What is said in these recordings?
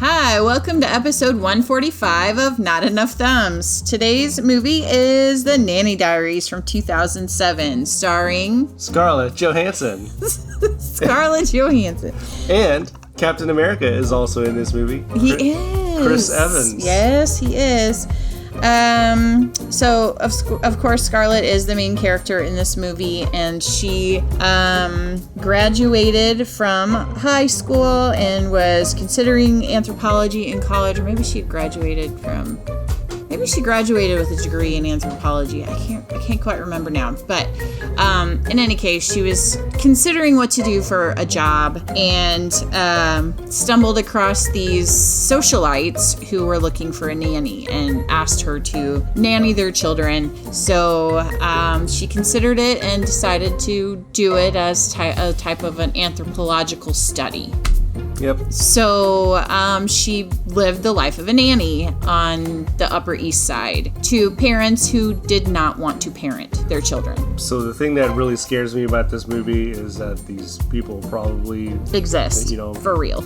Hi, welcome to episode 145 of Not Enough Thumbs. Today's movie is The Nanny Diaries from 2007, starring Scarlett Johansson. Scarlett Johansson. And Captain America is also in this movie. He is. Chris Evans. Yes, he is. So of course Scarlett is the main character in this movie, and she graduated from high school and was considering anthropology in college, or maybe she graduated with a degree in anthropology. I can't quite remember now. But in any case, she was considering what to do for a job and stumbled across these socialites who were looking for a nanny and asked her to nanny their children. So she considered it and decided to do it as a type of an anthropological study. Yep. So she lived the life of a nanny on the Upper East Side to parents who did not want to parent their children. So the thing that really scares me about this movie is that these people probably exist, for real.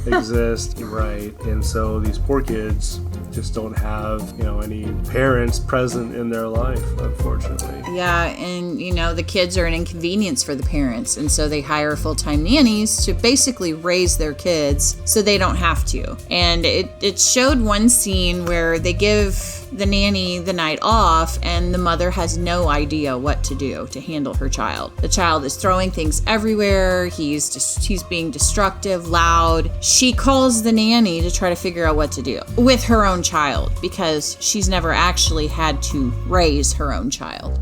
Exist, right? And so these poor kids just don't have, any parents present in their life, unfortunately. Yeah, and the kids are an inconvenience for the parents, and so they hire full-time nannies to basically raise their kids so they don't have to. And it showed one scene where they give the nanny the night off, and the mother has no idea what to do to handle her child. The child is throwing things everywhere. He's being destructive, loud. She calls the nanny to try to figure out what to do with her own child, because she's never actually had to raise her own child.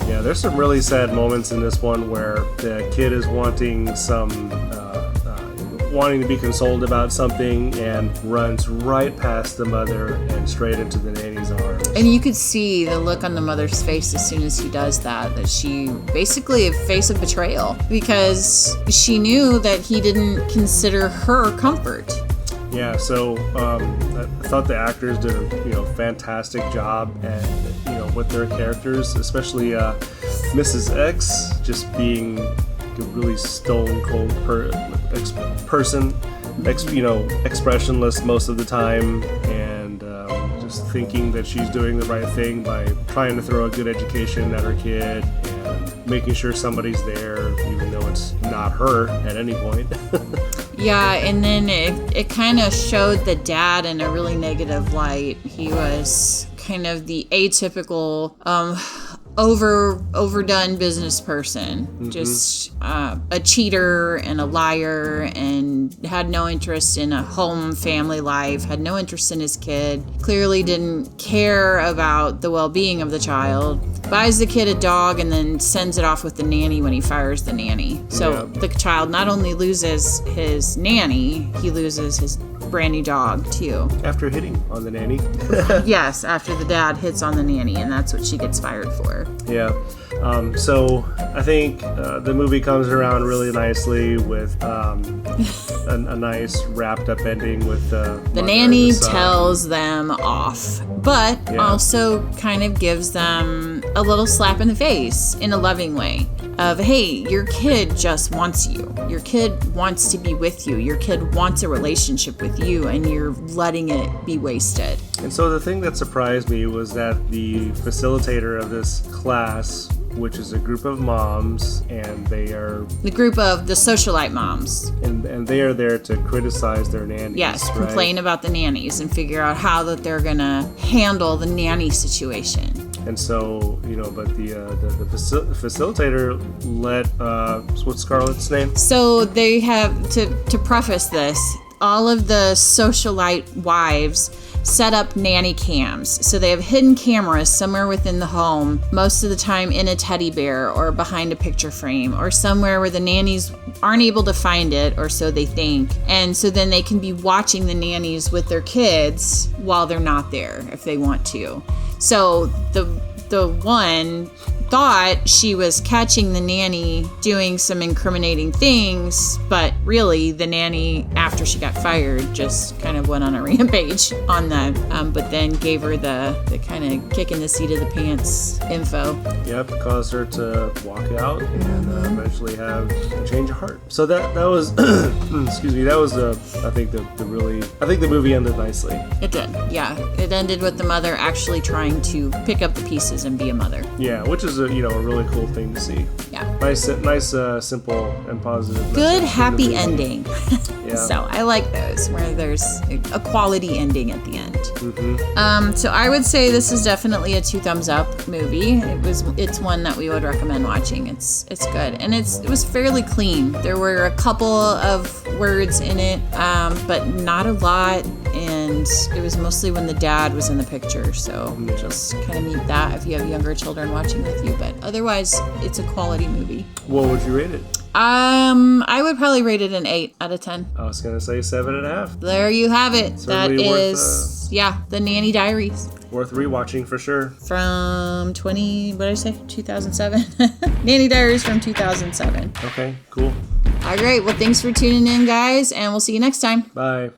Yeah, there's some really sad moments in this one where the kid is wanting to be consoled about something and runs right past the mother and straight into the nanny's arms. And you could see the look on the mother's face as soon as he does that she basically a face of betrayal, because she knew that he didn't consider her comfort. Yeah, so I thought the actors did a fantastic job at with their characters, especially Mrs. X just being a really stone cold person, expressionless most of the time, and just thinking that she's doing the right thing by trying to throw a good education at her kid and making sure somebody's there, even though it's not her at any point. Yeah, and then it kind of showed the dad in a really negative light. He was kind of the atypical, overdone business person, just a cheater and a liar, and had no interest in a home family life, had no interest in his kid, clearly didn't care about the well-being of the child, buys the kid a dog and then sends it off with the nanny when he fires the nanny. So the child not only loses his nanny, he loses his brand new dog too. After hitting on the nanny. Yes, after the dad hits on the nanny, and that's what she gets fired for. Yeah. So I think the movie comes around really nicely with a nice wrapped up ending with the nanny tells them off, but also kind of gives them a little slap in the face in a loving way of, hey, your kid just wants you. Your kid wants to be with you. Your kid wants a relationship with you, and you're letting it be wasted. And so the thing that surprised me was that the facilitator of this class, which is a group of moms, and they are... the group of the socialite moms. And they are there to criticize their nannies. Yes, right? Complain about the nannies and figure out how that they're going to handle the nanny situation. And so, but the facilitator let, what's Scarlett's name? So they have, to preface this, all of the socialite wives set up nanny cams. So they have hidden cameras somewhere within the home, most of the time in a teddy bear or behind a picture frame or somewhere where the nannies aren't able to find it, or so they think. And so then they can be watching the nannies with their kids while they're not there if they want to. So the one thought she was catching the nanny doing some incriminating things, but really the nanny, after she got fired, just kind of went on a rampage on that, but then gave her the kind of kick in the seat of the pants info. Yep, caused her to walk out and eventually have a change of heart. So that was, excuse me, that was I think the movie ended nicely. It did, yeah. It ended with the mother actually trying to pick up the pieces and be a mother. Yeah, which is a really cool thing to see. Yeah. Nice, simple and positive. Good, happy ending. Yeah. So I like those where there's a quality ending at the end. Mm-hmm. So I would say this is definitely a 2 thumbs up movie. It's one that we would recommend watching. It's good, and it was fairly clean. There were a couple of words in it, but not a lot, and it was mostly when the dad was in the picture. So just kind of need that if you have younger children watching with you. But otherwise, it's a quality movie. What would you rate it? I would probably rate it an 8 out of 10. I was gonna say 7.5. There you have it. Certainly that is, the Nanny Diaries. Worth rewatching for sure. From 2007? Nanny Diaries from 2007. Okay, cool. All right, well, thanks for tuning in, guys, and we'll see you next time. Bye.